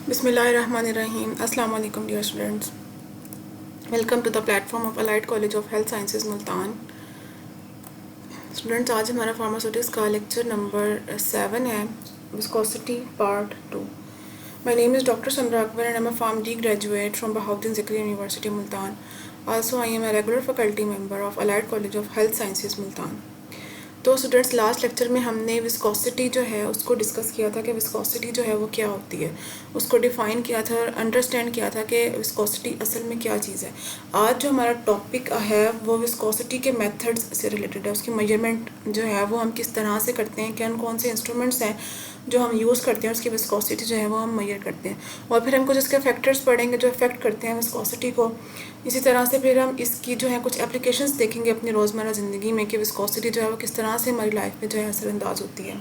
Bismillahirrahmanirrahim. Assalamu alaikum dear students. Welcome to the platform of Allied College of Health Sciences Multan. Students आज हमारा pharmaceutics का lecture number 7 है, viscosity part 2. My name is Dr. Samra Akbar and I am a PharmD graduate from Bahauddin Zikri University Multan. Also I am a regular faculty member of Allied College of Health Sciences Multan. तो students last lecture में हमने viscosity जो है उसको discuss किया था कि viscosity जो है वो क्या होती है, उसको डिफ़ाइन किया था और अंडरस्टैंड किया था कि विस्कोसिटी असल में क्या चीज़ है. आज जो हमारा टॉपिक है वो विस्कोसिटी के मेथड्स से रिलेटेड है. उसकी मेजरमेंट जो है वो हम किस तरह से करते हैं, कौन से इंस्ट्रूमेंट्स हैं जो हम यूज़ करते हैं, उसकी विस्कोसिटी जो है वो हम मेजर करते हैं. और फिर हम कुछ इसके फैक्टर्स पढ़ेंगे जो इफेक्ट करते हैं विस्कोसिटी को. इसी तरह से फिर हम इसकी जो है कुछ एप्लीकेशंस देखेंगे अपनी रोज़मर्रा ज़िंदगी में कि विस्कोसिटी जो है वो किस तरह से हमारी लाइफ में जो है असरअंदाज होती है.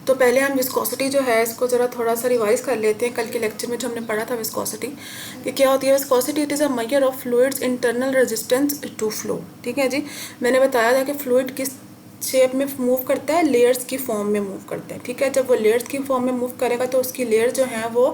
तो पहले हम विस्कोसिटी जो है इसको ज़रा थोड़ा सा रिवाइज़ कर लेते हैं. कल के लेक्चर में जो हमने पढ़ा था विस्कोसिटी कि क्या होती है. Viscosity it is a measure of fluid's internal resistance to flow. ठीक है जी, मैंने बताया था कि फ्लूइड किस शेप में मूव करता है, लेयर्स की फॉर्म में मूव करता है. ठीक है, जब वो लेयर्स की फॉर्म में मूव करेगा तो उसकी लेयर जो है वो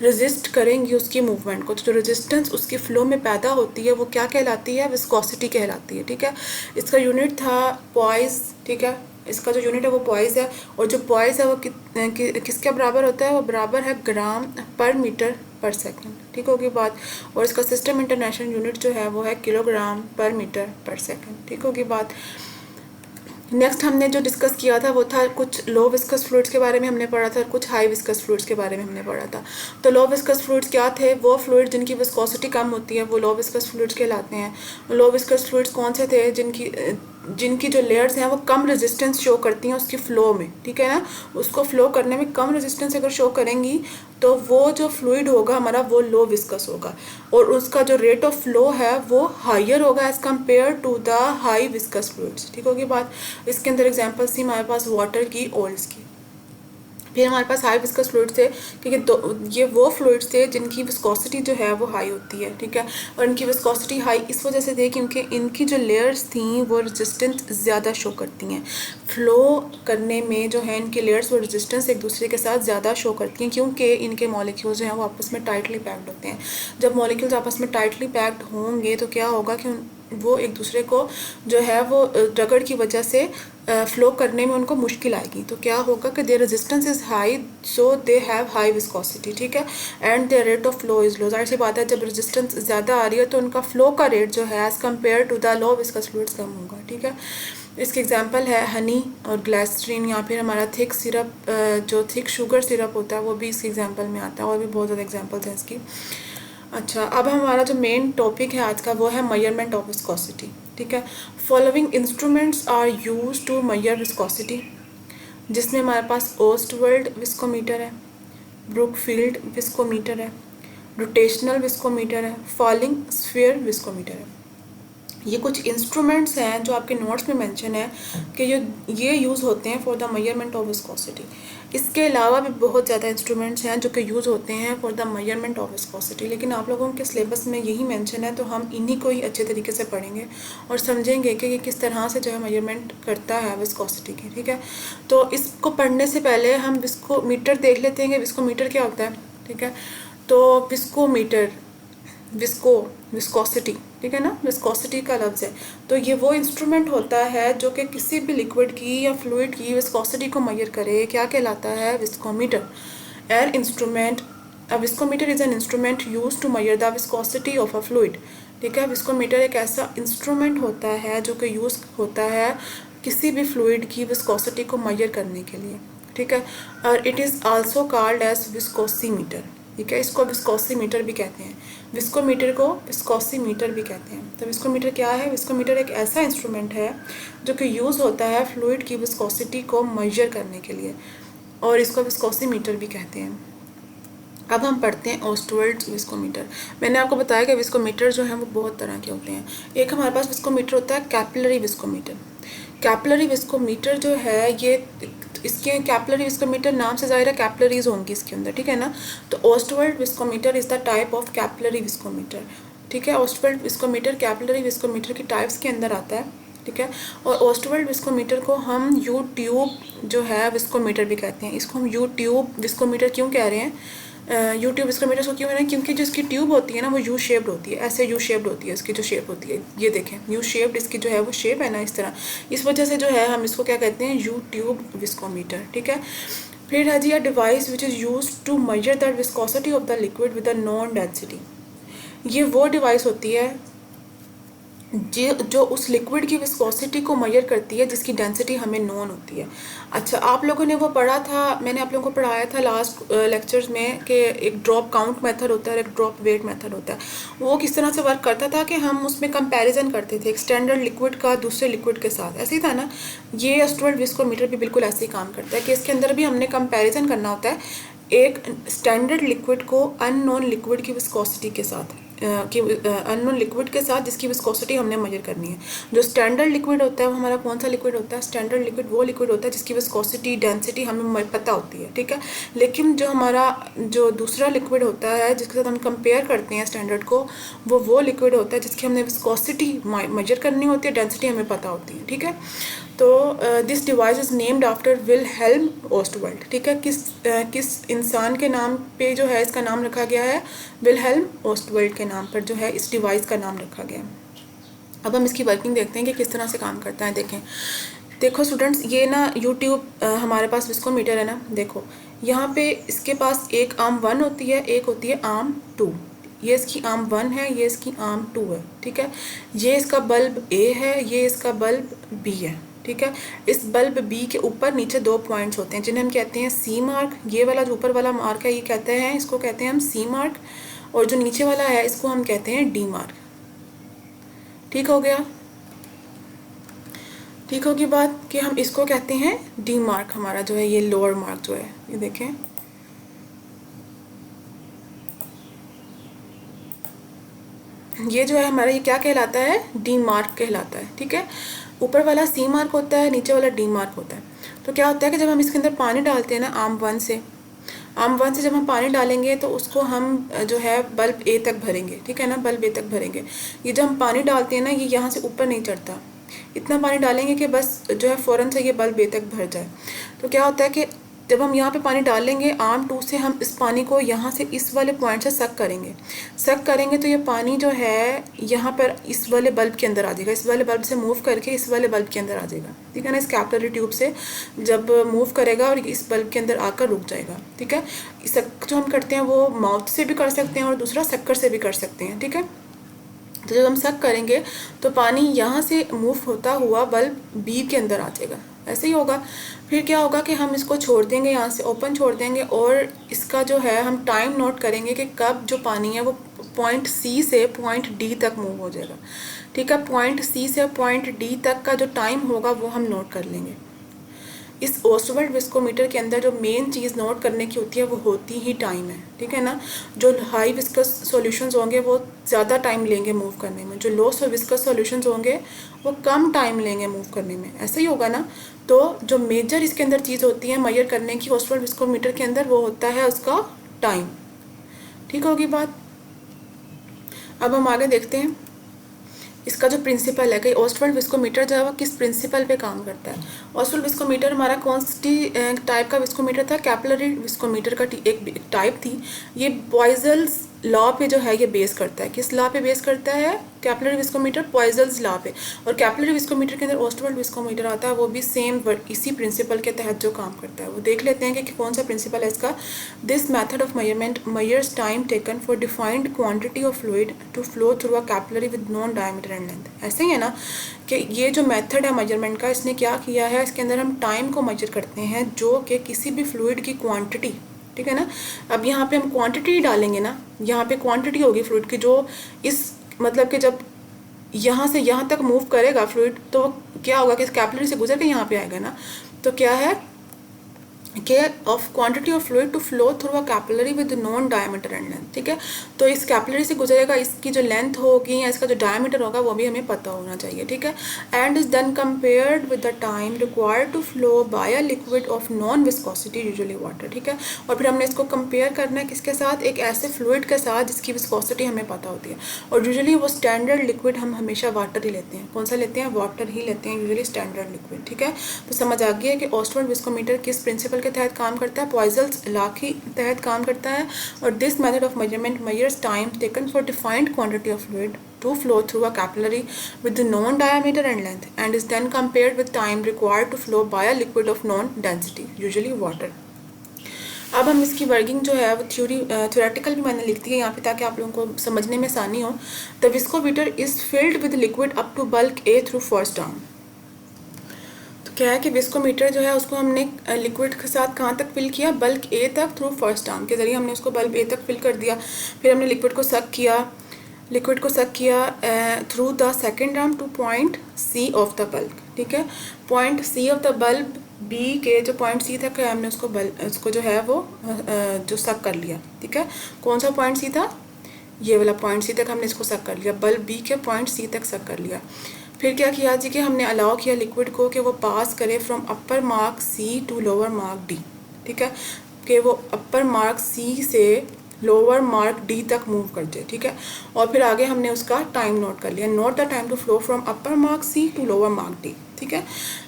रेजिस्ट करेंगी उसकी मूवमेंट को. तो जो रेजिस्टेंस उसकी फ्लो में पैदा होती है वो क्या कहलाती है, विस्कोसिटी कहलाती है. ठीक है, इसका यूनिट था पॉइस. ठीक है, इसका जो यूनिट है वो पॉइस है. और जो पॉइस है वो किसके बराबर होता है, वो बराबर है ग्राम पर मीटर पर सेकंड. ठीक होगी बात. और इसका सिस्टम इंटरनेशनल यूनिट जो है वो है किलोग्राम पर मीटर पर सेकंड. ठीक होगी बात. नेक्स्ट हमने जो डिस्कस किया था वो था कुछ लो विस्कस फ्लूइड्स के बारे में हमने पढ़ा था और कुछ हाई विस्कस फ्लूइड्स के बारे में हमने पढ़ा था. तो लो विस्कस फ्लूइड्स क्या थे, वो फ्लूइड जिनकी विस्कोसिटी कम होती है वो लो विस्कस फ्लूइड्स कहलाते हैं. लो विस्कस फ्लूइड्स कौन से थे, जिनकी जो लेयर्स हैं वो कम रेजिस्टेंस शो करती हैं उसकी फ़्लो में. ठीक है ना, उसको फ़्लो करने में कम रेजिस्टेंस अगर शो करेंगी तो वो जो फ्लूइड होगा हमारा वो लो विस्कस होगा और उसका जो रेट ऑफ फ्लो है वो हायर होगा as compare to the high viscous fluids. ठीक होगी बात. इसके अंदर एग्जांपल्स थी हमारे पास वाटर की, ऑयल्स की. फिर हमारे पास हाई विस्कस फ्लूइड्स थे क्योंकि ये वो फ्लूइड्स थे जिनकी विस्कोसिटी जो है वो हाई होती है. ठीक है, और इनकी विस्कोसिटी हाई इस वजह से थी क्योंकि इनकी जो लेयर्स थी वो रेजिस्टेंस ज़्यादा शो करती हैं. फ्लो करने में जो है इनकी लेयर्स वो रेजिस्टेंस एक दूसरे के साथ ज़्यादा शो करती हैं क्योंकि इनके मॉलिक्यूल्स जो हैं वो आपस में टाइटली पैक्ड होते हैं. जब मॉलिक्यूल्स आपस में टाइटली पैक्ड होंगे तो क्या होगा कि वो एक दूसरे को जो है वो रगड़ की वजह से फ्लो करने में उनको मुश्किल आएगी. तो क्या होगा कि their resistance is high so they have high viscosity. ठीक है, and their rate of flow is low. जाहिर सी बात है जब रेजिस्टेंस ज़्यादा आ रही है तो उनका फ्लो का रेट जो है as compare to the low viscous fluids कम होगा. ठीक है, इसके एग्जांपल है हनी और ग्लाइसरीन या फिर हमारा थिक सिरप, जो थिक शुगर सिरप होता है वो भी इसके एग्जांपल में आता है. और भी बहुत ज़्यादा एग्जांपल्स हैं इसकी. अच्छा, अब हमारा जो मेन टॉपिक है आज का वो है मेजरमेंट ऑफ विस्कोसिटी. ठीक है, following instruments are used to measure viscosity, जिसमें हमारे पास ओस्टवर्ल्ड विस्कोमीटर है, ब्रुकफील्ड विस्कोमीटर है, रोटेशनल विस्कोमीटर है, फॉलिंग स्फीयर विस्कोमीटर है. ये कुछ इंस्ट्रूमेंट्स हैं जो आपके नोट्स में मेंशन है कि ये यूज़ होते हैं for the measurement of viscosity. इसके अलावा भी बहुत ज़्यादा इंस्ट्रूमेंट्स हैं जो कि यूज़ होते हैं for the measurement of viscosity, लेकिन आप लोगों के सिलेबस में यही मेंशन है तो हम इन्हीं को ही अच्छे तरीके से पढ़ेंगे और समझेंगे कि ये किस तरह से जो है मेजरमेंट करता है विस्कोसिटी की. ठीक है, तो इसको पढ़ने से पहले हम विस्कोमीटर देख लेते हैं कि विस्कोमीटर क्या होता है. ठीक है, तो विस्कोमीटर विस्कोसिटी, ठीक है ना, विस्कोसिटी का लफ्ज़ है. तो ये वो इंस्ट्रूमेंट होता है जो कि किसी भी लिक्विड की या फ्लूइड की विस्कोसिटी को मेजर करे. क्या कहलाता है, viscometer. An instrument, a viscometer is an instrument used to measure the viscosity of a fluid. ठीक है, विस्कोमीटर एक ऐसा इंस्ट्रूमेंट होता है जो कि यूज़ होता है किसी भी फ्लूइड की विस्कोसिटी को मेजर करने के लिए. ठीक है, और it is also called as viscosimeter. ठीक है, इसको विस्कोसीमीटर भी कहते हैं. विस्कोमीटर को विस्कोसीमीटर भी कहते हैं. तो विस्कोमीटर क्या है, विस्कोमीटर एक ऐसा इंस्ट्रूमेंट है जो कि यूज़ होता है फ्लूइड की विस्कोसिटी को मेजर करने के लिए और इसको विस्कोसीमीटर भी कहते हैं. अब हम पढ़ते हैं ओस्टवर्ल्ड विस्कोमीटर. मैंने आपको बताया कि विस्कोमीटर जो हैं वो बहुत तरह के होते हैं. एक हमारे पास विस्कोमीटर होता है कैपिलरी विस्कोमीटर. कैपिलरी विस्कोमीटर जो है ये इसके कैपिलरी विस्कोमीटर नाम से ज़ाहिर है कैपिलरीज होंगी इसके अंदर. ठीक है ना, तो Ostwald viscometer is the type of capillary viscometer. ठीक है, ओस्टवर्ल्ड विस्कोमीटर कैपिलरी विस्कोमीटर की टाइप्स के अंदर आता है. ठीक है। और ओस्टवर्ल्ड विस्कोमीटर को हम यू ट्यूब जो है विस्कोमीटर भी कहते हैं। इसको हम यू ट्यूब विस्कोमीटर क्यों कह रहे हैं, यू ट्यूब विस्कोमीटर को क्यों कह रहे हैं, क्योंकि जो इसकी ट्यूब होती है ना वो यू शेप्ड होती है, ऐसे यू शेप्ड होती है इसकी जो शेप होती है, ये देखें यू शेप्ड इसकी जो है वो शेप है ना इस तरह, इस वजह से जो है हम इसको क्या कहते हैं, यू ट्यूब विस्कोमीटर। ठीक है। फिर है जी a device which is used to measure the viscosity of the liquid with a known density. ये वो डिवाइस होती है जो उस लिक्विड की विस्कोसिटी को मेजर करती है जिसकी डेंसिटी हमें नोन होती है। अच्छा, आप लोगों ने वो पढ़ा था, मैंने आप लोगों को पढ़ाया था लास्ट लेक्चर्स में कि एक ड्रॉप काउंट मेथड होता है और एक ड्रॉप वेट मेथड होता है। वो किस तरह से वर्क करता था कि हम उसमें कंपैरिजन करते थे एक स्टैंडर्ड लिक्विड का दूसरे लिक्विड के साथ, ऐसे ही था ना। ये ओस्टवर्ल्ड विस्कोमीटर भी बिल्कुल ऐसे ही काम करता है कि इसके अंदर भी हमने कंपैरिजन करना होता है एक स्टैंडर्ड लिक्विड को अननोन लिक्विड की विस्कोसिटी के साथ, अननोन लिक्विड के साथ जिसकी विस्कोसिटी हमने मेजर करनी है। जो स्टैंडर्ड लिक्विड होता है वो हमारा कौन सा लिक्विड होता है, स्टैंडर्ड लिक्विड वो लिक्विड होता है जिसकी विस्कोसिटी डेंसिटी हमें पता होती है। ठीक है। लेकिन जो हमारा जो दूसरा लिक्विड होता है जिसके साथ हम कंपेयर करते हैं स्टैंडर्ड को, वो लिक्विड होता है जिसकी हमने विस्कोसिटी मेजर करनी होती है, डेंसिटी हमें पता होती है। ठीक है। तो this device is named after Wilhelm Ostwald. ठीक है। किस इंसान के नाम पे जो है इसका नाम रखा गया है, विलहेल्म ओस्टवर्ल्ड के नाम पर जो है इस डिवाइस का नाम रखा गया है। अब हम इसकी वर्किंग देखते हैं कि किस तरह से काम करता है। देखो स्टूडेंट्स, ये ना यूट्यूब हमारे पास विस्कोमीटर है ना, देखो यहाँ पे इसके पास एक आर्म 1 होती है, एक होती है आर्म 2। ये इसकी आर्म 1 है, ये इसकी आर्म 2 है। ठीक है। ये इसका बल्ब A है, ये इसका बल्ब B है। ठीक है। इस बल्ब B के ऊपर नीचे 2 पॉइंट्स होते हैं जिन्हें हम कहते हैं C मार्क। ये वाला जो ऊपर वाला मार्क है ये कहते हैं, इसको कहते हैं हम C मार्क, और जो नीचे वाला है इसको हम कहते हैं D मार्क। ठीक हो गया। ठीक होगी बात कि हम इसको कहते हैं D मार्क, हमारा जो है ये लोअर मार्क जो है, ये देखें ये जो है हमारा ये क्या कहलाता है, डी मार्क कहलाता है। ठीक है। ऊपर वाला C मार्क होता है, नीचे वाला D मार्क होता है। तो क्या होता है कि जब हम इसके अंदर पानी डालते हैं ना आर्म 1 से जब हम पानी डालेंगे तो उसको हम जो है बल्ब A तक भरेंगे। ठीक है ना, बल्ब A तक भरेंगे। ये जब हम पानी डालते हैं ना ये यहाँ से ऊपर नहीं चढ़ता, इतना पानी डालेंगे कि बस जो है फ़ौरन से ये बल्ब A तक भर जाए। तो क्या होता है कि जब हम यहाँ पे पानी डालेंगे आर्म 2 से हम इस पानी को यहाँ से इस वाले पॉइंट से सक करेंगे तो ये पानी जो है यहाँ पर इस वाले बल्ब के अंदर आ जाएगा, इस वाले बल्ब से मूव करके इस वाले बल्ब के अंदर आ जाएगा। ठीक है ना, इस कैपिलरी ट्यूब से जब मूव करेगा और इस बल्ब के अंदर आकर रुक जाएगा। ठीक है। सक जो हम करते हैं वो माउथ से भी कर सकते हैं और दूसरा शक्कर से भी कर सकते हैं। ठीक है। तो जब हम सक करेंगे तो पानी यहाँ से मूव होता हुआ बल्ब B के अंदर आ जाएगा, ऐसे ही होगा। फिर क्या होगा कि हम इसको छोड़ देंगे, यहाँ से ओपन छोड़ देंगे और इसका जो है हम टाइम नोट करेंगे कि कब जो पानी है वो पॉइंट C से पॉइंट D तक मूव हो जाएगा। ठीक है। पॉइंट C से पॉइंट D तक का जो टाइम होगा वो हम नोट कर लेंगे। इस ओस्टवर्ल्ड विस्कोमीटर के अंदर जो मेन चीज़ नोट करने की होती है वो होती ही टाइम है। ठीक है ना। जो हाई विस्कस सॉल्यूशंस होंगे वो ज़्यादा टाइम लेंगे मूव करने में, जो लो विस्कस सॉल्यूशंस होंगे वो कम टाइम लेंगे मूव करने में, ऐसे ही होगा ना। तो जो मेजर इसके अंदर चीज़ होती है मेजर करने की ओस्टवर्ल्ड विस्कोमीटर के अंदर वो होता है उसका टाइम। ठीक होगी बात। अब हम आगे देखते हैं इसका जो प्रिंसिपल है कि ओस्टवर्ल्ड विस्कोमीटर जो है वो किस प्रिंसिपल पे काम करता है। ओस्टवर्ल्ड विस्कोमीटर हमारा कौन सी टाइप का विस्कोमीटर था, कैपिलरी विस्कोमीटर का एक टाइप थी। ये पॉइजल्स लॉ पे जो है ये बेस करता है, किस लॉ पे बेस करता है, कैपिलरी विस्कोमीटर पॉइजल्स लॉ पे। और कैपिलरी विस्कोमीटर के अंदर ओस्टवर्ल्ड विस्कोमीटर आता है वो भी सेम इसी प्रिंसिपल के तहत जो काम करता है। वो देख लेते हैं कि कौन सा प्रिंसिपल है इसका। This method of measurement measures time taken for defined quantity of fluid to flow through a capillary with known diameter and length. ऐसे ही है ना कि ये जो मेथड है मेजरमेंट का, इसने क्या किया है, इसके अंदर हम टाइम को मेजर करते हैं जो कि किसी भी फ्लूइड की क्वांटिटी। ठीक है ना। अब यहाँ पे हम क्वांटिटी डालेंगे ना, यहाँ पे क्वांटिटी होगी फ्लूइड की जो इस मतलब कि जब यहाँ से यहाँ तक मूव करेगा फ्लूइड तो क्या होगा कि इस कैपिलरी से गुजर के यहाँ पे आएगा ना। तो क्या है के of quantity of fluid to flow through a capillary with known diameter and length, ठीक है। तो इस कैपिलरी से गुजरेगा, इसकी जो लेंथ होगी या इसका जो डायमीटर होगा वो भी हमें पता होना चाहिए, ठीक है। And is then compared with the time required to flow by a liquid of known viscosity usually water, ठीक है। और फिर हमने इसको कंपेयर करना है किसके साथ, एक ऐसे फ्लूइड के साथ जिसकी विस्कोसिटी हमें पता होती है। और यूजुअली वो स्टैंडर्ड लिक्विड हम हमेशा वाटर ही लेते हैं। कौन सा लेते हैं, वाटर ही लेते हैं यूजुअली स्टैंडर्ड लिक्विड, ठीक है। तो समझ आ गया है कि ऑस्टवर्ड विस्कोमीटर किस प्रिंसिपल के तहत काम करता है, पॉइजल्स लॉ के तहत काम करता है। और this method of measurement measures time taken for defined quantity of fluid to flow through a capillary with the known diameter and length and is then compared with time required to flow by a liquid of known density, usually water. अब हम इसकी working जो है वो theoretical भी मैंने लिख दी है यहाँ पे ताकि आप लोगों को समझने में आसानी हो। The viscometer is filled with liquid up to bulb A through first arm. तो क्या है कि विस्कोमीटर जो है उसको हमने लिक्विड के साथ कहाँ तक फिल किया, बल्क ए तक थ्रू फर्स्ट आर्म के जरिए हमने उसको बल्क ए तक फिल कर दिया। फिर हमने लिक्विड को सक किया through the second arm to point C of the bulb, ठीक है। Point C of the bulb B के जो पॉइंट सी तक है हमने उसको जो है वो जो सक कर लिया, ठीक है। कौन सा पॉइंट सी था, ये वाला पॉइंट सी तक हमने इसको सक कर लिया, बल्ब बी के पॉइंट सी तक सक कर लिया। फिर क्या किया जी कि हमने अलाउ किया लिक्विड को कि वो पास करे from upper mark C to lower mark D, ठीक है, कि वो अपर मार्क सी से लोअर मार्क डी तक मूव कर जाए, ठीक है। और फिर आगे हमने उसका टाइम नोट कर लिया, note the time to flow from upper mark C to lower mark D, ठीक है।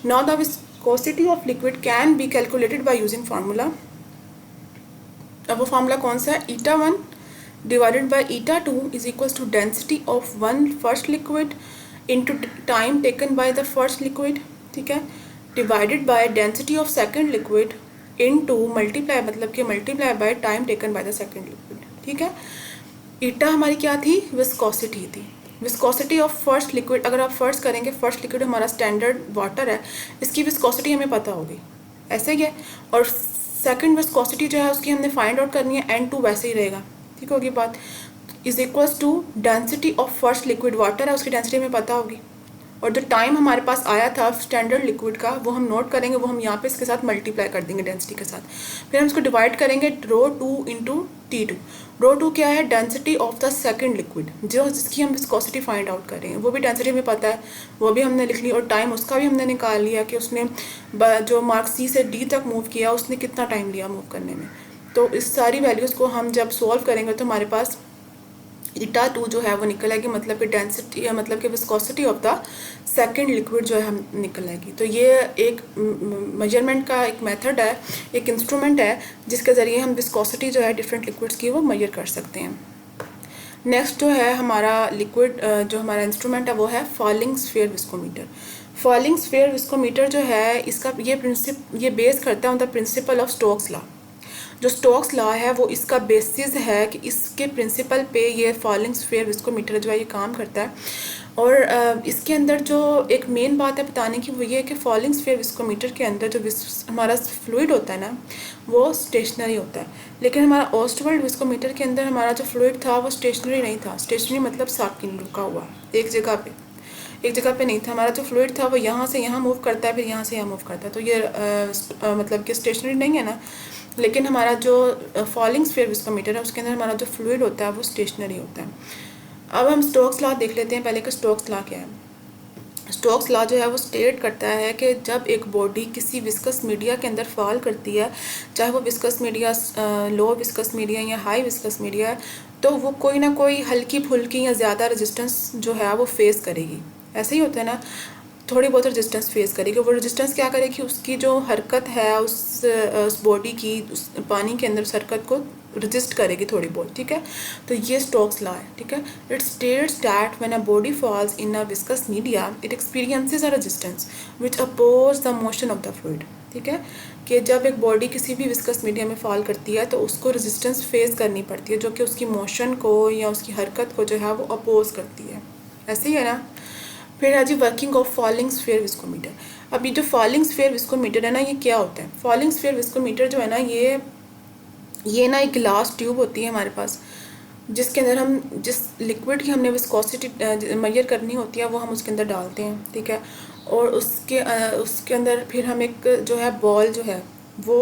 Now the viscosity of liquid can be calculated by using formula. अब वो फार्मूला कौन सा है, eta1 divided by eta2 is equals to density of one first liquid into time taken by the first liquid, ठीक है, divided by density of second liquid into multiply मतलब कि multiply by time taken by the second liquid, ठीक है। ईटा हमारी क्या थी, viscosity थी। विस्कोसिटी ऑफ फर्स्ट लिक्विड, अगर आप फर्स्ट करेंगे, फर्स्ट लिक्विड हमारा स्टैंडर्ड वाटर है, इसकी विस्कोसिटी हमें पता होगी, ऐसे ही है। और सेकंड विस्कोसिटी जो है उसकी हमने फाइंड आउट करनी है, N2 वैसे ही रहेगा, ठीक होगी बात। Is equals to density of first liquid water है, उसकी डेंसिटी हमें पता होगी। और जो टाइम हमारे पास आया था स्टैंडर्ड लिक्विड का वो हम नोट करेंगे, वो हम यहाँ पे इसके साथ मल्टीप्लाई कर देंगे डेंसिटी के साथ। फिर हम इसको डिवाइड करेंगे ρ2 इंटू T2। ρ2 क्या है, density of the second liquid, जो जिसकी हम विस्कोसिटी फाइंड आउट कर रहे हैं, वो भी डेंसिटी हमें पता है, वो भी हमने लिख ली। और टाइम उसका भी हमने निकाल लिया कि उसने जो मार्क सी से डी तक मूव किया उसने कितना टाइम लिया मूव करने में। तो इस सारी वैल्यूज़ को हम जब सॉल्व करेंगे तो हमारे पास eta2 जो है वो निकल आएगी, मतलब कि डेंसिटी मतलब कि viscosity of the second liquid जो है हम निकल आएगी। तो ये एक मेजरमेंट का एक मेथड है, एक इंस्ट्रूमेंट है जिसके ज़रिए हम विस्कोसिटी जो है डिफरेंट लिक्विड्स की वो मेजर कर सकते हैं। नेक्स्ट जो है हमारा लिक्विड जो हमारा इंस्ट्रूमेंट है वो है falling sphere viscometer. Falling sphere viscometer जो है इसका ये बेस करता है on the principle of Stokes law. जो स्टोक्स लॉ है वो इसका बेसिस है कि इसके प्रिंसिपल पे ये फॉलिंग स्फीयर विस्कोमीटर जो है ये काम करता है। और इसके अंदर जो एक मेन बात है बताने की वो ये है कि फॉलिंग स्फीयर विस्कोमीटर के अंदर जो हमारा फ्लूइड होता है ना वो स्टेशनरी होता है, लेकिन हमारा ऑस्टवर्ल्ड विस्कोमीटर के अंदर हमारा जो फ्लूइड था वो स्टेशनरी नहीं था। स्टेशनरी मतलब साकिन, रुका हुआ एक जगह पे नहीं था। हमारा जो फ्लूइड था वो यहाँ से यहाँ मूव करता है, फिर यहाँ से यहाँ मूव करता है, तो ये मतलब कि स्टेशनरी नहीं है ना। लेकिन हमारा जो फॉलिंग स्फीयर विस्कोमीटर है उसके अंदर हमारा जो फ्लूइड होता है वो स्टेशनरी होता है। अब हम स्टोक्स लॉ देख लेते हैं पहले कि स्टोक्स लॉ क्या है। स्टोक्स लॉ जो है वो स्टेट करता है कि जब एक बॉडी किसी विस्कस मीडिया के अंदर फॉल करती है, चाहे वो विस्कस मीडिया लो विस्कस मीडिया या हाई विस्कस मीडिया है, तो वो कोई ना कोई हल्की फुल्की या ज़्यादा रेजिस्टेंस जो है वो फेस करेगी। ऐसे ही होता है ना, थोड़ी बहुत रेजिस्टेंस फेस करेगी। वो रेजिस्टेंस क्या करेगी, उसकी जो हरकत है उस बॉडी की उस पानी के अंदर उस हरकत को रेजिस्ट करेगी थोड़ी बहुत, ठीक है। तो ये स्टोक्स लॉ है, ठीक है। It states that when a body falls in a viscous media it experiences a resistance which oppose the motion of the fluid, ठीक है, कि जब एक बॉडी किसी भी विस्कस मीडिया में फॉल करती है तो उसको रेजिस्टेंस फेस करनी पड़ती है जो कि उसकी मोशन को या उसकी हरकत को जो है वो अपोज करती है। ऐसे ही है ना। फिर है जी working of falling sphere viscometer. अब ये जो फॉलिंग स्फीयर विस्कोमीटर है ना ये क्या होता है, फॉलिंग स्फीयर विस्कोमीटर जो है ना ये ना एक ग्लास ट्यूब होती है हमारे पास, जिसके अंदर हम जिस लिक्विड की हमने विस्कोसिटी मेजर करनी होती है वो हम उसके अंदर डालते हैं, ठीक है। और उसके अंदर फिर हम एक जो है बॉल जो है वो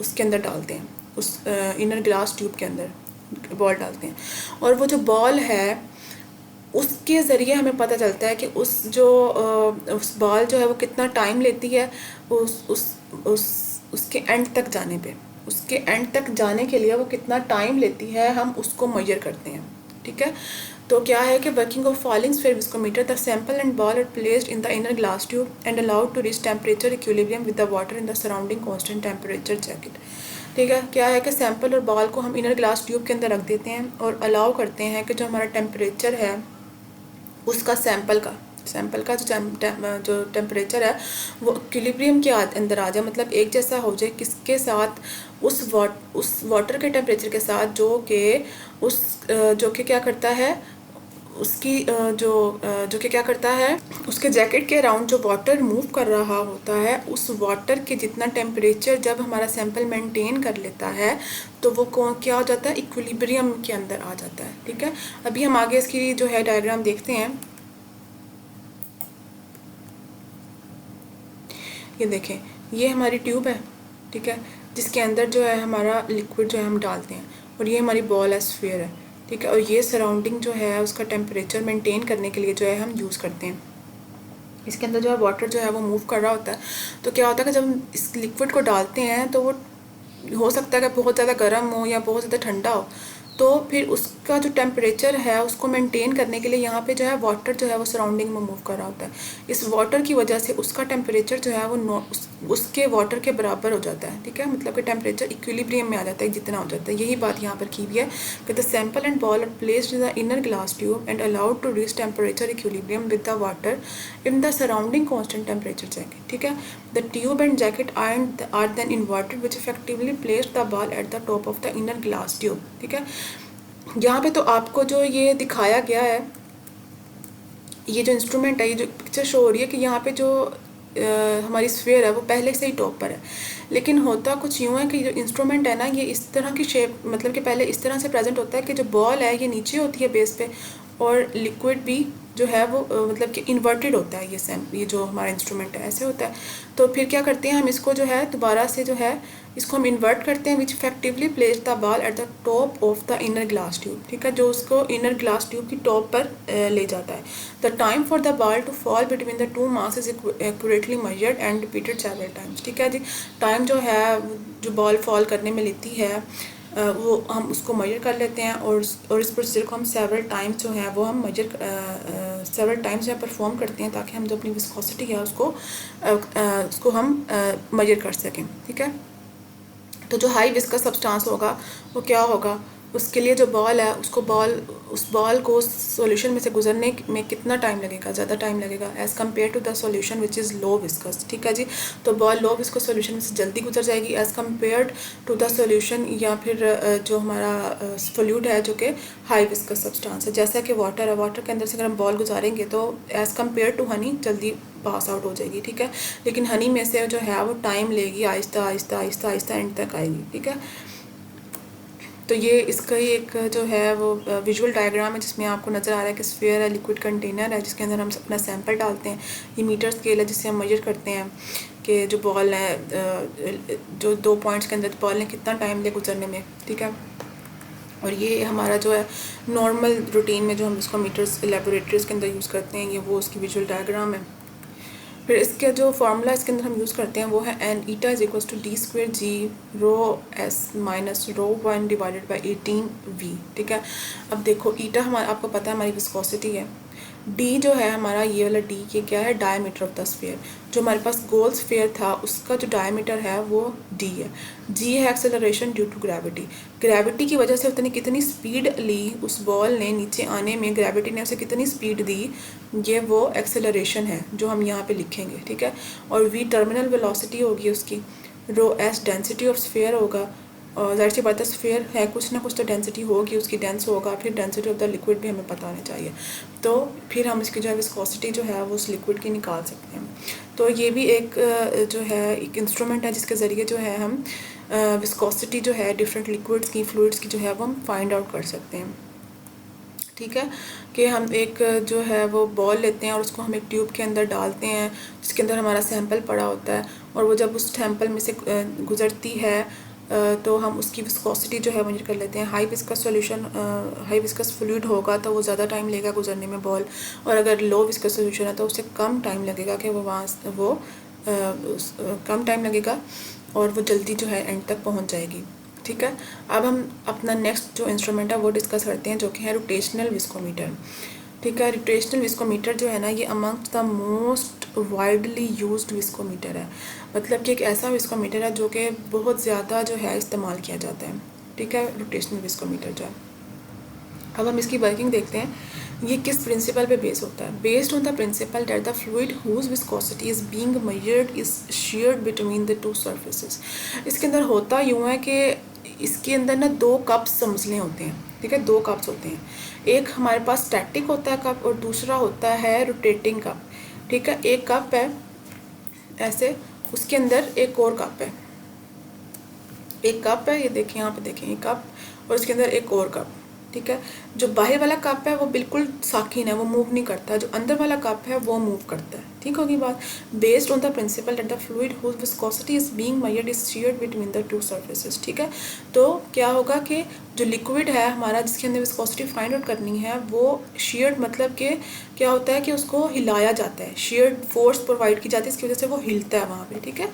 उसके अंदर डालते हैं, उस इनर ग्लास ट्यूब के अंदर बॉल डालते हैं, और वो जो बॉल है उसके ज़रिए हमें पता चलता है कि उस बॉल जो है वो कितना टाइम लेती है उसके एंड तक जाने पे। उसके एंड तक जाने के लिए वो कितना टाइम लेती है हम उसको मेजर करते हैं, ठीक है। तो क्या है कि working of falling sphere viscometer, the sample and ball are placed in the inner glass tube and allowed to reach temperature equilibrium with the water in the surrounding constant temperature jacket. ठीक है, क्या है कि sample और ball को हम inner glass tube के अंदर रख देते हैं और अलाउ करते हैं कि जो हमारा टेम्परेचर है उसका सैंपल का जो टेम्परेचर है वो इक्विलिब्रियम के अंदर आ जाए, मतलब एक जैसा हो जाए, किसके साथ, उस वाटर के टेम्परेचर के साथ जो कि क्या करता है उसकी जो कि क्या करता है उसके जैकेट के अराउंड जो वाटर मूव कर रहा होता है, उस वाटर के जितना टेम्परेचर जब हमारा सैंपल मेंटेन कर लेता है तो वो क्या हो जाता है, इक्विलिब्रियम के अंदर आ जाता है। ठीक है, अभी हम आगे इसकी जो है डायग्राम देखते हैं। ये देखें, ये हमारी ट्यूब है, ठीक है, जिसके अंदर जो है हमारा लिक्विड जो है हम डालते हैं, और ये हमारी बॉल है, स्फीयर है, ठीक है, और ये सराउंडिंग जो है उसका टेम्परेचर मेंटेन करने के लिए जो है हम यूज़ करते हैं। इसके अंदर जो है वाटर जो है वो मूव कर रहा होता है, तो क्या होता है कि जब हम इस लिक्विड को डालते हैं तो वो हो सकता है कि बहुत ज़्यादा गर्म हो या बहुत ज़्यादा ठंडा हो, तो फिर उसका जो टेम्परेचर है उसको मेंटेन करने के लिए यहाँ पे जो है वाटर जो है वो सराउंडिंग में मूव कर रहा होता है। इस वाटर की वजह से उसका टेम्परेचर जो है वो उसके वाटर के बराबर हो जाता है, ठीक है, मतलब कि टेम्परेचर इक्विलिब्रियम में आ जाता है, जितना हो जाता है। यही बात यहाँ पर की हुई है कि the sample and ball are placed in the inner glass tube and allowed to reach temperature equilibrium with the water in the surrounding constant temperature jacket. ठीक है, the tube and jacket are then inverted which effectively placed the ball at the top of the inner glass tube. ठीक है, यहाँ पे तो आपको जो ये दिखाया गया है, ये जो इंस्ट्रूमेंट है, ये जो पिक्चर शो हो रही है कि यहाँ पे जो हमारी स्फीयर है वो पहले से ही टॉप पर है, लेकिन होता कुछ यूँ है कि जो इंस्ट्रूमेंट है ना, ये इस तरह की शेप, मतलब कि पहले इस तरह से प्रेजेंट होता है कि जो बॉल है ये नीचे होती है बेस पे, और लिक्विड भी जो है वो मतलब कि इन्वर्टेड होता है। ये जो हमारा इंस्ट्रूमेंट है ऐसे होता है। तो फिर क्या करते हैं हम इसको जो है दोबारा से जो है इसको हम इन्वर्ट करते हैं, which effectively place the ball at the top of the inner glass tube. ठीक है, जो उसको इनर ग्लास ट्यूब की टॉप पर ले जाता है। The time for the ball to fall between the two marks is accurately measured and repeated several times. ठीक है जी, टाइम जो है जो बॉल फॉल करने में लेती है वो हम उसको मेजर कर लेते हैं, और इस प्रोसीजर को हम सेवरल टाइम्स जो है वो हम सेवरल टाइम्स जो है परफॉर्म करते हैं, ताकि हम जो अपनी विस्कोसिटी है उसको हम मेजर कर सकें। ठीक है, तो जो हाई विस्कस सब्सटेंस होगा वो क्या होगा, उसके लिए जो बॉल है उस बॉल को सॉल्यूशन में से गुजरने में कितना टाइम लगेगा, ज़्यादा टाइम लगेगा as compare to the solution which is low viscous. ठीक है जी, तो बॉल लो विस्कस सॉल्यूशन में से जल्दी गुजर जाएगी as compare to the solution, या फिर जो हमारा सोल्यूट है जो कि हाई विस्कस सब्सटेंस है, जैसा कि वाटर है, वाटर के अंदर से अगर हम बॉल गुजारेंगे तो एज़ कम्पेयर टू हनी जल्दी पास आउट हो जाएगी। ठीक है, लेकिन हनी में से जो है वो टाइम लेगी, आहिस्ता आहिस्ता आहिस्ता आहिस्ता एंड तक आएगी। ठीक है, तो ये इसका ही एक जो है वो विजुअल डायग्राम है, जिसमें आपको नज़र आ रहा है कि स्फीयर है, लिक्विड कंटेनर है, जिसके अंदर हम अपना सैंपल डालते हैं। ये मीटर स्केल है जिससे हम मेजर करते हैं कि जो बॉल है, जो 2 पॉइंट्स के अंदर बॉल ने कितना टाइम ले गुजरने में। ठीक है, और ये हमारा जो है नॉर्मल रूटीन में जो हम इसको मीटर्स लेबोरेटरीज के अंदर यूज़ करते हैं, ये वो उसकी विजुअल डायग्राम है। फिर इसका जो फार्मूला इसके अंदर हम यूज़ करते हैं वो है an eta is equals to D square G rho S minus rho 1 divided by 18 V. ठीक है, अब देखो ईटा हमारा आपको पता है हमारी विस्कोसिटी है, डी जो है हमारा ये वाला डी, ये क्या है, डायमीटर ऑफ द स्फीयर। जो हमारे पास गोल स्फीयर था उसका जो डायमीटर है वो डी है। जी है acceleration due to gravity, gravity की वजह से उसने कितनी स्पीड ली, उस बॉल ने नीचे आने में ग्रेविटी ने उसे कितनी स्पीड दी, ये वो एक्सेलरेशन है जो हम यहाँ पे लिखेंगे। ठीक है, और वी टर्मिनल वेलोसिटी होगी उसकी, rho S density of sphere होगा, और जाहिर सी बात है स्फीयर है, कुछ ना कुछ तो डेंसिटी होगी उसकी, डेंस होगा, फिर डेंसिटी ऑफ द लिक्विड भी हमें पता होनी चाहिए, तो फिर हम इसकी जो है विस्कोसिटी जो है वो उस लिक्विड की निकाल सकते हैं। तो ये भी एक जो है एक इंस्ट्रूमेंट है जिसके ज़रिए जो है हम विस्कोसिटी जो है डिफरेंट लिक्विड्स की, फ्लूइड्स की जो है वो हम फाइंड आउट कर सकते हैं। ठीक है, कि हम एक जो है वो बॉल लेते हैं और उसको हम एक ट्यूब के अंदर डालते हैं जिसके अंदर हमारा सैंपल पड़ा होता है, और वो जब उस सैंपल में से गुज़रती है तो हम उसकी विस्कोसिटी जो है मेजर कर लेते हैं। High viscous solution, high viscous fluid होगा तो वो ज़्यादा टाइम लेगा गुजरने में बॉल, और अगर लो विस्कस सॉल्यूशन है तो उससे कम टाइम लगेगा कि वो कम टाइम लगेगा और वो जल्दी जो है एंड तक पहुंच जाएगी। ठीक है, अब हम अपना नेक्स्ट जो इंस्ट्रूमेंट है वो डिस्कस करते हैं, जो कि है रोटेशनल विस्कोमीटर। ठीक है, रोटेशनल विस्कोमीटर जो है ना, ये amongst the most widely used viscometer है। मतलब कि एक ऐसा विस्कोमीटर है जो कि बहुत ज़्यादा जो है इस्तेमाल किया जाता है। ठीक है, रोटेशनल विस्कोमीटर जो है, अब हम इसकी वर्किंग देखते हैं। ये किस प्रिंसिपल पे बेस होता है? Based on the principle that the fluid whose viscosity is being measured is sheared between the two surfaces. इसके अंदर होता यूँ है कि इसके अंदर ना दो कप्स समझले होते हैं। ठीक है, दो कप्स होते हैं, एक हमारे पास स्टैटिक होता है कप और दूसरा होता है रोटेटिंग कप। ठीक है, एक कप है ऐसे, उसके अंदर एक और कप है, एक कप है, ये देखिए यहाँ पे देखें, ये कप और इसके अंदर एक और कप। ठीक है, जो बाहर वाला कप है वो बिल्कुल साकिन है, वो मूव नहीं करता, जो अंदर वाला कप है वो मूव करता है। ठीक होगी बात। Based on the principle that the fluid whose viscosity is being measured is sheared between the two surfaces. ठीक है, तो क्या होगा कि जो लिक्विड है हमारा जिसके अंदर विस्कोसिटी फाइंड आउट करनी है, वो शेयर्ड मतलब कि क्या होता है कि उसको हिलाया जाता है, शेयर्ड फोर्स प्रोवाइड की जाती है, इसकी वजह से वो हिलता है वहाँ पे। ठीक है,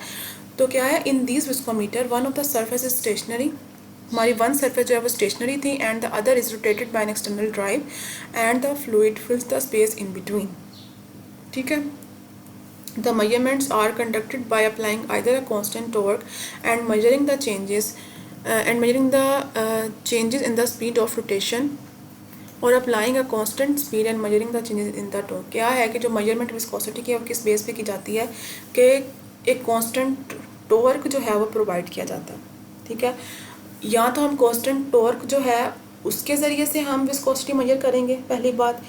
तो क्या है, in this viscometer one of the surface is stationary, हमारी वन सरफेस जो है वो स्टेशनरी थी, and the other is rotated bye an external drive and the fluid फिल्स the space in between. ठीक है, the measurements are conducted by applying either a constant torque and measuring the changes in the speed of rotation, और applying a constant speed and measuring the changes in the torque. क्या है कि जो measurement viscosity की है वो किस base पे की जाती है कि एक कांस्टेंट टॉर्क जो है वो प्रोवाइड किया जाता है। ठीक है, या तो हम कांस्टेंट टॉर्क जो है उसके ज़रिए से हम विस्कोसिटी मेजर करेंगे पहली बात,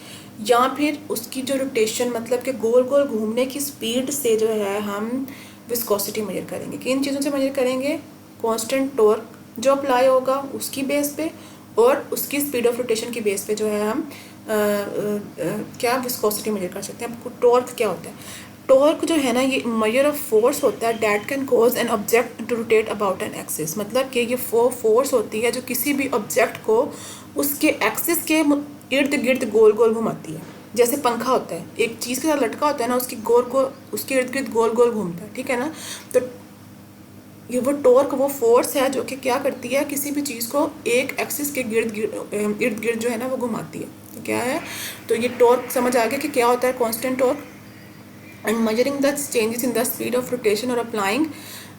या फिर उसकी जो रोटेशन मतलब कि गोल गोल घूमने की स्पीड से जो है हम विस्कोसिटी मेजर करेंगे। किन चीज़ों से मेजर करेंगे? कांस्टेंट टॉर्क जो अप्लाई होगा उसकी बेस पे, और उसकी स्पीड ऑफ रोटेशन की बेस पे जो है हम क्या विस्कोसिटी मेजर कर सकते हैं। आपको टॉर्क क्या होता है? टॉर्क जो है ना, ये मेजर ऑफ फोर्स होता है that can cause an object to rotate about an axis. मतलब कि ये फोर्स होती है जो किसी भी ऑब्जेक्ट को उसके एक्सिस के इर्द गिर्द गोल गोल घुमाती है। जैसे पंखा होता है, एक चीज़ के साथ लटका होता है ना, उसकी गोल गोल उसके इर्द गिर्द गोल गोल घूमता है। ठीक है ना, तो ये वो टॉर्क वो फोर्स है जो कि क्या करती है, किसी भी चीज़ को एक एक्सिस के इर्द गिर्द जो है ना वो घुमाती है। तो क्या है, तो ये टॉर्क समझ आ गया कि क्या होता है constant torque. And measuring the changes in the speed of rotation और applying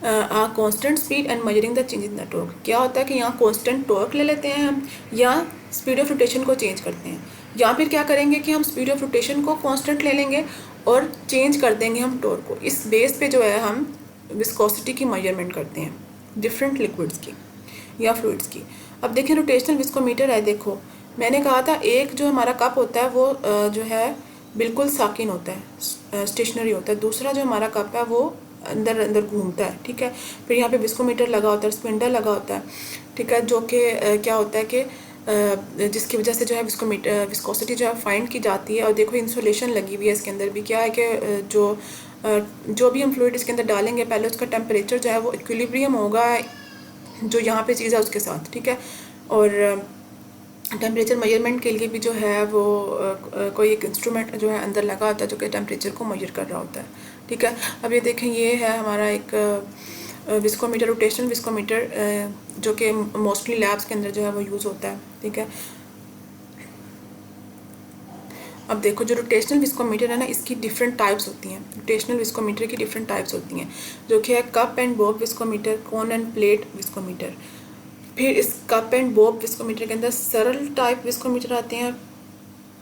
a constant speed and measuring the changes in the torque. क्या होता है कि यहाँ कांस्टेंट टॉर्क ले लेते हैं हम, या स्पीड ऑफ रोटेशन को चेंज करते हैं, या फिर क्या करेंगे कि हम स्पीड ऑफ रोटेशन को कांस्टेंट ले लेंगे और चेंज कर देंगे हम टॉर्क को। इस बेस पे जो है हम विस्कोसिटी की मेजरमेंट करते हैं डिफरेंट लिक्विड्स की या फ्लूइड्स की। अब देखिए रोटेशनल विस्कोमीटर है, देखो मैंने कहा था एक जो हमारा कप होता है वो जो है बिल्कुल साकिन होता है, स्टेशनरी होता है। दूसरा जो हमारा कप है वो अंदर अंदर घूमता है। ठीक है, फिर यहाँ पे विस्कोमीटर लगा होता है, स्पिंडल लगा होता है। ठीक है, जो कि क्या होता है कि जिसकी वजह से जो है विस्कोसिटी जो है फाइंड की जाती है। और देखो इंसुलेशन लगी हुई है इसके अंदर भी। क्या है कि जो भी हम फ्लूइड इसके अंदर डालेंगे पहले उसका टेम्परेचर जो है वो इक्विलिब्रियम होगा जो यहाँ पे चीज़ है उसके साथ। ठीक है, और टेम्परेचर मेजरमेंट के लिए भी जो है वो कोई एक इंस्ट्रूमेंट जो है अंदर लगा होता है जो कि टेम्परेचर को मेजर कर रहा होता है। ठीक है, अब ये देखें, ये है हमारा एक विस्कोमीटर, रोटेशनल विस्कोमीटर, जो कि मोस्टली लैब्स के अंदर जो है वो यूज़ होता है। ठीक है, अब देखो जो रोटेशनल विस्कोमीटर है ना, इसकी डिफरेंट टाइप्स होती हैं। रोटेशनल विस्कोमीटर की डिफरेंट टाइप्स होती हैं, जो कि है cup and Bob viscometer, cone end plate viscometer. फिर इस कप एंड बॉब विस्कोमीटर के अंदर सरल टाइप विस्कोमीटर आते हैं,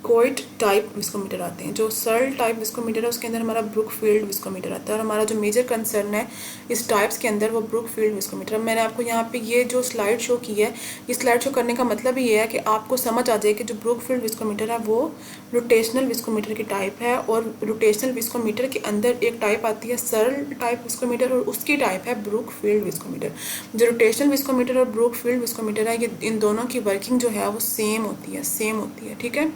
कोइट टाइप विस्कोमीटर आते हैं। जो सरल टाइप विस्कोमीटर है उसके अंदर हमारा ब्रुकफील्ड विस्कोमीटर आता है, और हमारा जो मेजर कंसर्न है इस टाइप्स के अंदर वो ब्रुकफील्ड विस्कोमीटर। मैंने आपको यहाँ पे ये जो स्लाइड शो की है, ये स्लाइड शो करने का मतलब ये है कि आपको समझ आ जाए कि जो ब्रुकफील्ड विस्कोमीटर है वो रोटेशनल विस्कोमीटर की टाइप है, और रोटेशनल विस्कोमीटर के अंदर एक टाइप आती है सरल टाइप विस्कोमीटर, और उसकी टाइप है ब्रुकफील्ड विस्कोमीटर। जो रोटेशनल विस्कोमीटर और ब्रुकफील्ड विस्कोमीटर है, ये इन दोनों की वर्किंग जो है वो सेम होती है। ठीक है,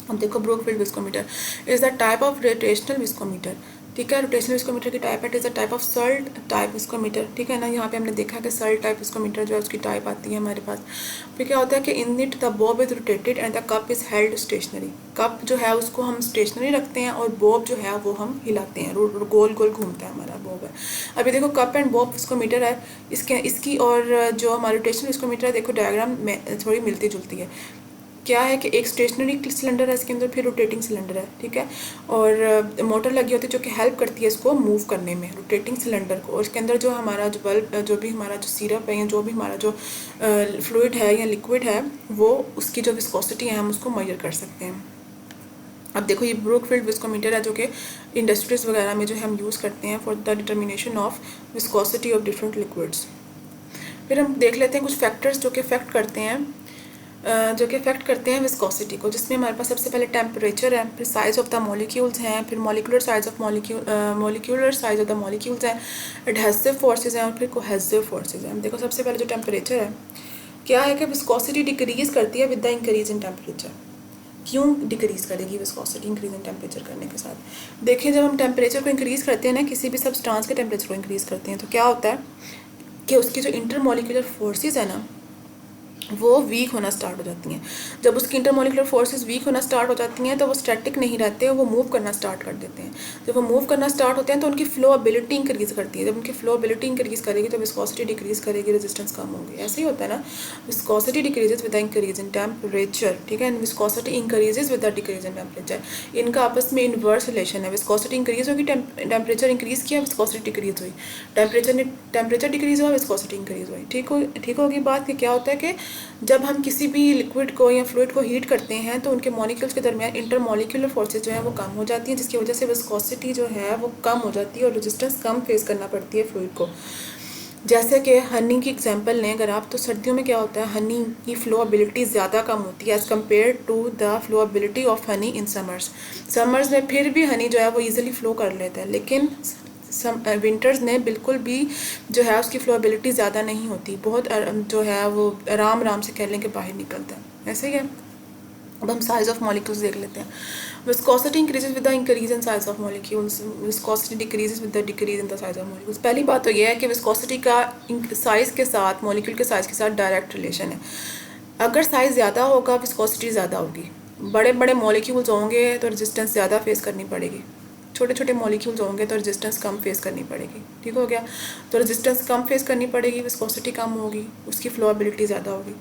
अब देखो Brookfield viscometer is the type of rotational viscometer. ठीक है। रोटेशनल विस्कोमीटर की type is a type of Salt type viscometer, ठीक है ना। यहाँ पे हमने देखा कि सल्ट टाइप विस्कोमीटर जो है उसकी टाइप आती है हमारे पास। फिर क्या होता है कि in it the bob is rotated and the cup is held stationary. Cup जो है उसको हम स्टेशनरी रखते हैं और बॉब जो है वो हम हिलाते हैं, गोल गोल घूमता है हमारा बॉब है। अभी देखो कप एंड बॉब विस्कोमीटर है, इसकी और जो हमारा रोटेशनल विस्कोमीटर है, देखो डायग्राम में थोड़ी मिलती जुलती है। क्या है कि एक स्टेशनरी सिलेंडर है इसके अंदर, फिर रोटेटिंग सिलेंडर है, ठीक है। और मोटर लगी होती है जो कि हेल्प करती है इसको मूव करने में, रोटेटिंग सिलेंडर को। और इसके अंदर जो हमारा जो बल्ब जो भी हमारा जो सिरप है या जो भी हमारा जो फ्लूइड है या लिक्विड है, वो उसकी जो विस्कोसिटी है हम उसको मेजर कर सकते हैं। अब देखो ये ब्रूकफील्ड विस्कोमीटर है जो कि इंडस्ट्रीज वगैरह में जो हम यूज़ करते हैं for the determination of viscosity of different liquids. फिर हम देख लेते हैं कुछ फैक्टर्स जो कि अफेक्ट करते हैं विस्कोसिटी को, जिसमें हमारे पास सबसे पहले टेम्परेचर है, फिर साइज़ ऑफ द मॉलिक्यूल्स हैं, फिर molecular size of molecular size of the molecules हैं, एडहेसिव फोर्सेस हैं और फिर कोहेसिव फोर्सेस हैं। देखो सबसे पहले जो टेम्परेचर है, क्या है कि विस्कोसिटी डिक्रीज़ करती है with the increase in temperature. क्यों डिक्रीज़ करेगी विस्कोसिटी इंक्रीज इन टेम्परेचर करने के साथ? देखिए जब हम टेम्परेचर को इंक्रीज़ करते हैं ना, किसी भी सब्सटेंस के टेम्परेचर को इंक्रीज़ करते हैं, तो क्या होता है कि उसकी जो इंटरमॉलिक्यूलर फोर्सेस है ना, वो वीक होना स्टार्ट हो जाती हैं। जब उसकी इंटरमॉलिकुलर फोर्सेस वीक होना स्टार्ट हो जाती हैं तो वो स्टैटिक नहीं रहते, वो मूव करना स्टार्ट कर देते हैं। जब वो मूव करना स्टार्ट होते हैं तो उनकी फ्लोएबिलिटी इंक्रीज़ करती है। जब उनकी फ्लोएबिलिटी इंक्रीज़ करेगी तो विस्कोसिटी डिक्रीज़ करेगी, रेजिस्टेंस कम होगी। ऐसे ही होता है ना, viscosity decreases with the increase in temperature, ठीक है, and viscosity increases with the decrease in temperature. इनका आपस में इन्वर्स रिलेशन है। विस्कोसिटी इंक्रीज होगी, टेम्परेचर इंक्रीज़ किया, विस्कोसिटी डिक्रीज हुई। टेम्परेचर डिक्रीज हुआ, विस्कोसिटी इंक्रीज हुई। ठीक होगी बात कि क्या होता है कि जब हम किसी भी लिक्विड को या फ्लूइड को हीट करते हैं तो उनके मॉलिक्यूल्स के दरमियान इंटरमॉलिक्यूलर फोर्सेस जो है वो कम हो जाती हैं, जिसकी वजह से विस्कोसिटी जो है वो कम हो जाती है और रेजिस्टेंस कम फेस करना पड़ती है फ्लूइड को। जैसे कि हनी की एग्जांपल लें अगर आप, तो सर्दियों में क्या होता है, हनी की फ्लोएबिलिटी ज़्यादा कम होती है as compare to the flowability of honey in summers में फिर भी हनी जो है वो ईजिली फ्लो कर लेता है, लेकिन विंटर्स में बिल्कुल भी जो है उसकी फ्लोएबिलिटी ज़्यादा नहीं होती, बहुत जो है वो आराम से कह लें कि बाहर निकलता है। ऐसे ही है। अब हम साइज ऑफ मॉलिक्यूल्स देख लेते हैं। Viscosity increases with the increase in size of molecules, viscosity decreases with the decrease in the size of molecules. पहली बात तो यह है कि विस्कोसिटी का साइज़ के साथ, मॉलिक्यूल के साइज़ के साथ डायरेक्ट रिलेशन है। अगर साइज़ ज़्यादा होगा विस्कोसिटी ज़्यादा होगी। बड़े बड़े मॉलिक्यूल्स होंगे तो रेजिस्टेंस ज़्यादा फेस करनी पड़ेगी, छोटे छोटे मॉलिक्यूल्स होंगे तो रेजिस्टेंस कम फेस करनी पड़ेगी। ठीक हो गया, तो रेजिस्टेंस कम फेस करनी पड़ेगी, विस्कोसिटी कम होगी, उसकी फ्लोएबिलिटी ज़्यादा होगी।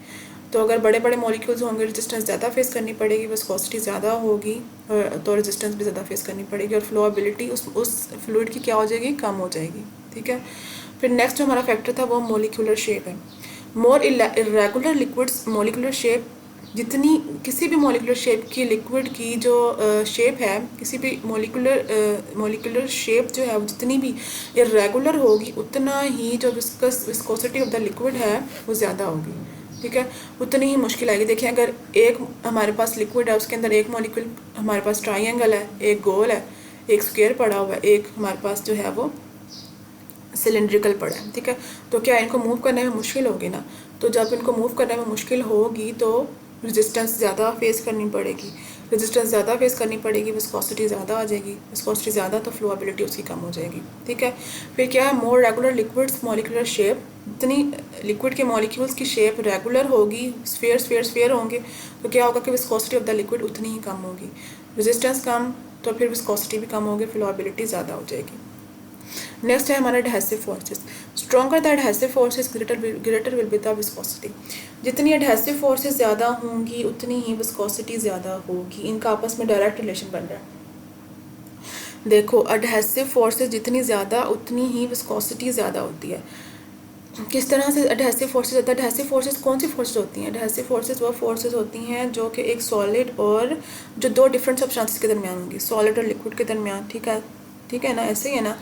तो अगर बड़े बड़े मॉलिक्यूल्स होंगे रेजिस्टेंस ज़्यादा फेस करनी पड़ेगी, विस्कोसिटी ज़्यादा होगी तो रेजिस्टेंस भी ज़्यादा फेस करनी पड़ेगी और फ्लोएबिलिटी उस फ्लूइड की क्या हो जाएगी, कम हो जाएगी। ठीक है। फिर नेक्स्ट जो हमारा फैक्टर था वो मॉलिक्यूलर शेप है। मोर इरेगुलर लिक्विड्स मॉलिक्यूलर शेप, जितनी किसी भी मॉलिक्यूलर शेप की लिक्विड की जो शेप है, किसी भी मॉलिक्यूलर शेप जो है वो जितनी भी इरेगुलर होगी उतना ही जो विस्कोसिटी ऑफ द लिक्विड है वो ज़्यादा होगी। ठीक है, उतनी ही मुश्किल आएगी। देखिए अगर एक हमारे पास लिक्विड है, उसके अंदर एक मॉलिक्यूल हमारे पास ट्राइंगल है, एक गोल है, एक स्क्वायर पड़ा हुआ है, एक हमारे पास जो है वो सिलेंड्रिकल पड़ा है। ठीक है, तो क्या इनको मूव करने में मुश्किल होगी ना? तो जब इनको मूव करने में मुश्किल होगी तो रेजिस्टेंस ज़्यादा फेस करनी पड़ेगी, रेजिस्टेंस ज़्यादा फेस करनी पड़ेगी, विस्कोसिटी ज़्यादा आ जाएगी, विस्कोसिटी ज़्यादा तो फ्लोएबिलिटी उसकी कम हो जाएगी। ठीक है। फिर क्या है, मोर रेगुलर लिक्विड्स मॉलिक्यूलर शेप, जितनी लिक्विड के मॉलिक्यूल्स की शेप रेगुलर होगी, स्फीयर होंगे, तो क्या होगा कि विस्कोसिटी ऑफ द लिक्विड उतनी ही कम होगी, रेजिस्टेंस कम तो फिर विस्कोसिटी भी कम होगी, फ्लोएबिलिटी ज़्यादा हो जाएगी। नेक्स्ट है हमारा adhesive forces. Stronger the adhesive forces greater will be the viscosity. जितनी एडहेसिव फोर्सेस ज़्यादा होंगी उतनी ही विस्कोसिटी ज़्यादा होगी। इनका आपस में डायरेक्ट रिलेशन बन रहा है। देखो एडहेसिव फोर्सेस जितनी ज़्यादा उतनी ही विस्कोसिटी ज़्यादा होती है। किस तरह से एडहेसिव फोर्सेस होता है? एडहेसिव फोर्सेस कौन सी फोर्सेस होती हैं? एडहेसिव फोर्सेस वो फोर्सेस होती हैं जो कि एक सॉलिड और जो दो डिफरेंट सब्सटेंसेस के दरमियान होंगी, सॉलिड और लिक्विड के दरमियान। ठीक है ना, ऐसे ही है ना।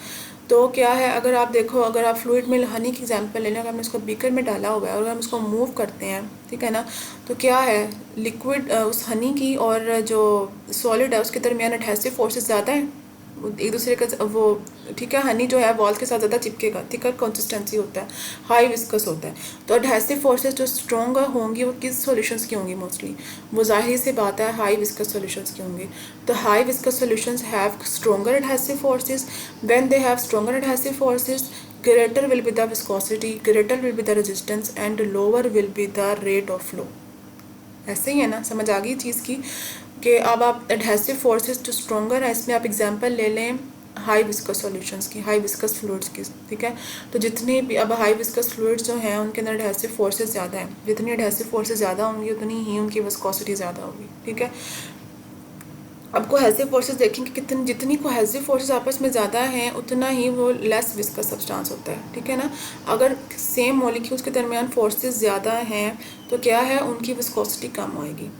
तो क्या है, अगर आप देखो, अगर आप फ्लूइड में हनी की एग्जांपल ले लें, अगर हमने इसको बीकर में डाला हुआ है और हम इसको मूव करते हैं, ठीक है ना, तो क्या है, लिक्विड उस हनी की और जो सॉलिड है उसके दरमियान एडहेसिव फोर्सेस ज़्यादा है एक दूसरे का वो, ठीक है, हनी जो है वॉल के साथ ज़्यादा चिपकेगा, थिकर कंसिस्टेंसी होता है, हाई विस्कस होता है। तो एडहेसिव फोर्सेस जो स्ट्रॉन्ग होंगी वो किस सॉल्यूशंस की होंगी मोस्टली, वो जाहिर सी बात है हाई विस्कस सॉल्यूशंस की होंगी। तो high viscous solutions have stronger adhesive forces, when they have stronger adhesive forces greater will be the viscosity, greater will be the resistance and lower will be the rate of flow। ऐसे ही है ना, समझ आ गई चीज़ की कि अब आप एडहेसिव फोर्सेस जो स्ट्रॉन्गर है, इसमें आप एग्जांपल ले लें हाई विस्कस सॉल्यूशंस की, हाई विस्कस फ्लूइड्स की, ठीक है। तो जितनी भी अब हाई विस्कस फ्लूइड्स जो हैं उनके अंदर एडहेसिव फोर्सेस ज़्यादा हैं, जितनी एडहेसिव फोर्सेस ज़्यादा होंगी उतनी ही उनकी विस्कोसिटी ज़्यादा होगी, ठीक है। अब कोहेसिव फोर्सेस देखेंगे कितनी, जितनी कोहेसिव फोर्सेस आपस में ज़्यादा हैं उतना ही वो लेस विस्कस सब्सटेंस होता है, ठीक है ना। अगर सेम मॉलिक्यूल्स के दरमियान फोर्सेस ज़्यादा हैं तो क्या है, उनकी विस्कोसिटी कम होएगी,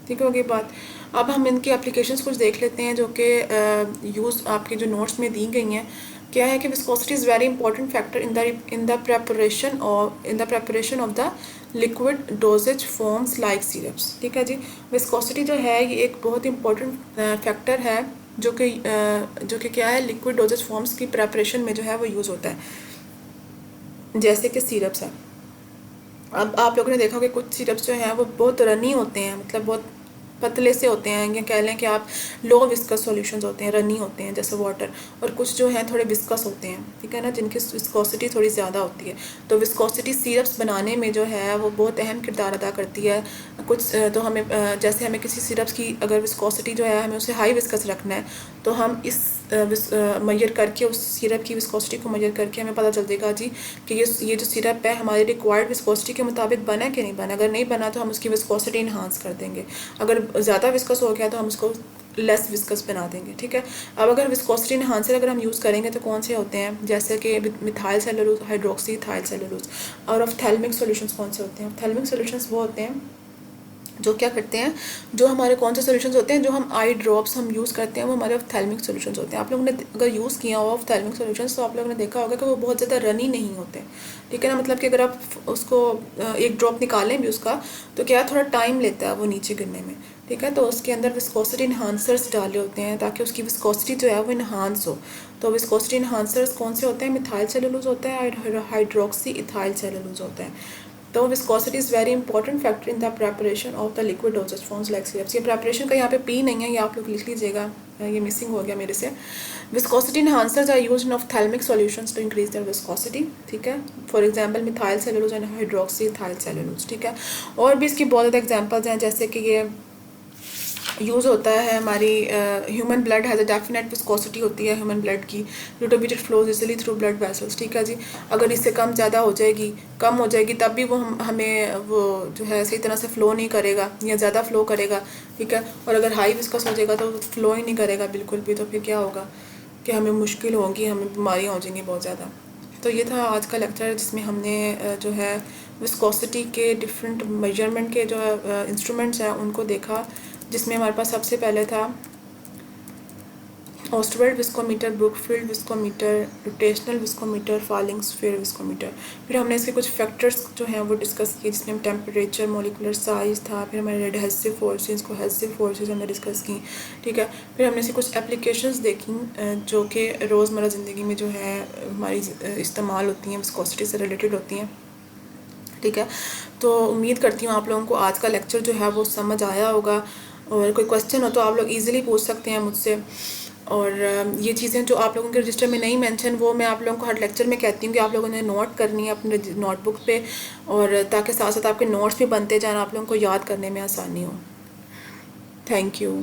ठीक होगी बात। अब हम इनकी एप्लीकेशंस कुछ देख लेते हैं जो कि यूज़ आपके जो नोट्स में दी गई हैं। क्या है कि viscosity is very important factor in the preparation of the liquid dosages forms like syrups, ठीक है जी। विस्कोसिटी जो है ये एक बहुत इंपॉर्टेंट फैक्टर है जो कि क्या है, लिक्विड डोजेज फॉर्म्स की प्रेपरेशन में जो है वो यूज़ होता है, जैसे कि सिरप्स है। अब आप लोगों ने देखा कि कुछ सिरप्स जो हैं वो बहुत रनी होते हैं, मतलब बहुत पतले से होते हैं, या कह लें कि आप लो विस्कस सॉल्यूशंस होते हैं, रनी होते हैं जैसे वाटर, और कुछ जो हैं थोड़े विस्कस होते हैं, ठीक है ना, जिनकी विस्कोसिटी थोड़ी ज़्यादा होती है। तो विस्कोसिटी सिरप्स बनाने में जो है वो बहुत अहम किरदार अदा करती है। कुछ तो हमें जैसे हमें किसी सिरप्स की अगर विस्कोसिटी जो है हमें उसे हाई विस्कस रखना है तो हम इस मेजर करके उस सिरप की विस्कोसिटी को मेजर करके हमें पता चल जाएगा जी कि ये जो सिरप है हमारी रिक्वायर्ड विस्कोसिटी के मुताबिक बना है कि नहीं बना। अगर नहीं बना तो हम उसकी विस्कोसिटी इन्हांस कर देंगे, अगर ज़्यादा विस्कस हो गया तो हम उसको लेस विस्कस बना देंगे, ठीक है। अब अगर विस्कोसिटी इन्हांसर अगर हम यूज़ करेंगे तो कौन से होते हैं, जैसे कि methyl cellulose, hydroxy ethyl cellulose. और ऑप्थेल्मिक सॉल्यूशंस कौन से होते हैं, ऑप्थेल्मिक सॉल्यूशंस वो होते हैं जो क्या करते हैं, जो हमारे कौन से सॉल्यूशंस होते हैं, जो हम आई ड्रॉप्स हम यूज़ करते हैं वो हमारे ऑप्थेल्मिक सॉल्यूशंस होते हैं। आप लोगों ने अगर यूज़ किया हो ऑप्थेल्मिक सॉल्यूशंस तो आप लोगों ने देखा होगा कि वो बहुत ज़्यादा रनी नहीं होते, ठीक है ना। मतलब कि अगर आप उसको एक ड्रॉप निकालें भी उसका तो क्या थोड़ा टाइम लेता है वो नीचे गिरने में, ठीक है। तो उसके अंदर विस्कोसिटी इन्हांसर्स डाले होते हैं ताकि उसकी विस्कोसिटी जो है वो इन्हांस हो। तो विस्कोसिटी इन्हांसर्स कौन से होते हैं, मिथाइल सेलुलोज होता है, हाइड्रोक्सी इथाइल सेलुलोज होता है। तो viscosity is very important factor in the preparation of the liquid dosages forms like syrups. ये प्रेपरेशन का यहाँ पे पी नहीं है, ये आप लोग लिख लीजिएगा, ये मिसिंग हो गया मेरे से। Viscosity enhancers are used in ophthalmic solutions to increase their viscosity, ठीक है। For example methyl cellulose and hydroxy ethyl cellulose, ठीक है। और भी इसकी बहुत ज़्यादा एग्जांपल्स हैं, जैसे कि ये यूज़ होता है हमारी human blood has a definite viscosity होती है ह्यूमन ब्लड की, due to which it flows easily through blood vessels, ठीक है जी। अगर इससे कम ज़्यादा हो जाएगी, कम हो जाएगी तब भी वो हमें वो जो है सही तरह से फ़्लो नहीं करेगा या ज़्यादा फ़्लो करेगा, ठीक है। और अगर हाई विस्कस हो जाएगा तो फ़्लो ही नहीं करेगा बिल्कुल भी, तो फिर क्या होगा कि हमें मुश्किल होगी, हमें बीमारियाँ हो जाएंगी बहुत ज़्यादा। तो ये था आज का लेक्चर जिसमें हमने जो है विस्कोसिटी के डिफरेंट मेजरमेंट के जो इंस्ट्रूमेंट्स हैं उनको देखा, जिसमें हमारे पास सबसे पहले था Ostwald viscometer, Brookfield viscometer, rotational viscometer, falling sphere viscometer. फिर हमने इसके कुछ फैक्टर्स जो हैं वो डिस्कस किए, जिसमें हम टेम्परेचर, मोलिकुलर साइज था, फिर हमारे एडहेसिव फोर्सेस, कोहेसिव फोर्सेस हमने डिस्कस की, ठीक है। फिर हमने इसकी कुछ एप्लीकेशंस देखी जो कि रोज़मर्रा ज़िंदगी में जो है हमारी इस्तेमाल होती हैं, विस्कोसिटी से रिलेटेड होती हैं, ठीक है। तो उम्मीद करती हूँ आप लोगों को आज का लेक्चर जो है वो समझ आया होगा, और कोई क्वेश्चन हो तो आप लोग इजीली पूछ सकते हैं मुझसे। और ये चीज़ें जो आप लोगों के रजिस्टर में नहीं मेंशन वो मैं आप लोगों को हर लेक्चर में कहती हूँ कि आप लोगों ने नोट करनी है अपने नोटबुक पे, और ताकि साथ साथ आपके नोट्स भी बनते जाएं, आप लोगों को याद करने में आसानी हो। Thank you.